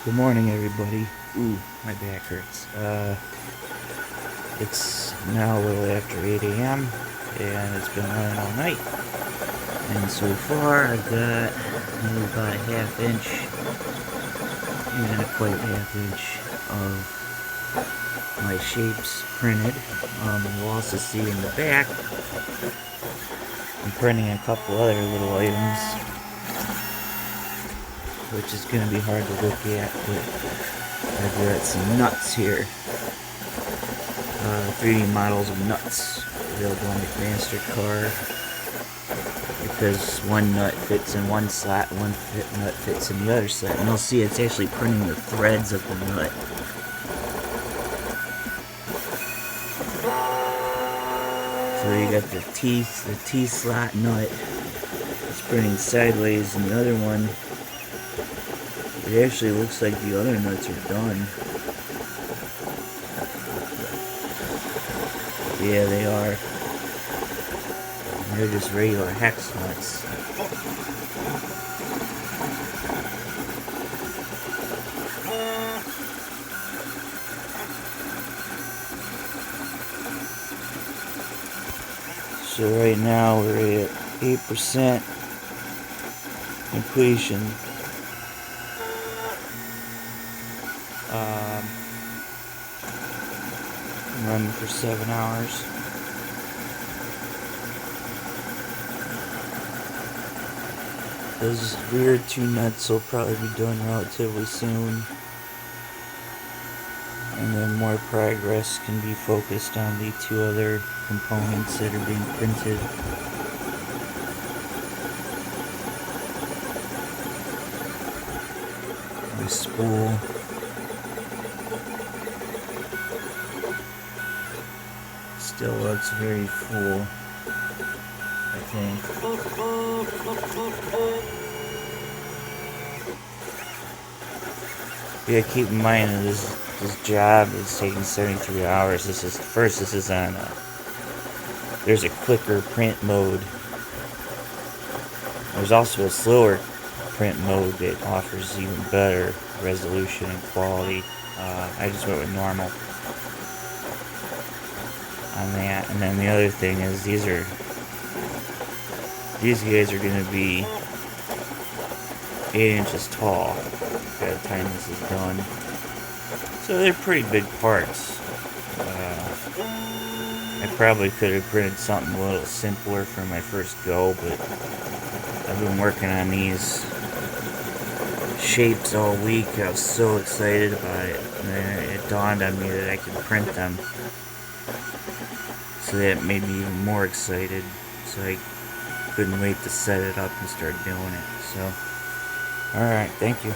Good morning, everybody. Ooh, my back hurts. It's now a little after 8 a.m. and it's been running all night. And so far, I've got maybe about a half inch, maybe not quite half inch of my shapes printed. You'll also see in the back, I'm printing a couple other little items, which is going to be hard to look at, but I've got some nuts here. 3D models of nuts available on the MasterCard, because one nut fits in one slot, one nut fits in the other slot, and you'll see it's actually printing the threads of the nut. So you got the T slot nut, it's printing sideways, and the other one, it actually looks like the other nuts are done. Yeah, they are. They're just regular hex nuts. So right now we're at 8% completion. I'm running for 7 hours. Those rear two nuts will probably be done relatively soon, and then more progress can be focused on the two other components that are being printed. My spool. Still looks very full, I think. Yeah, keep in mind that this job is taking 73 hours. This is on there's a quicker print mode. There's also a slower print mode that offers even better resolution and quality. I just went with normal on that. And then the other thing is these guys are going to be 8 inches tall by the time this is done. So they're pretty big parts. I probably could have printed something a little simpler for my first go, but I've been working on these shapes all week. I was so excited about it, and then it dawned on me that I could print them. So that made me even more excited. So I couldn't wait to set it up and start doing it. So, alright, thank you.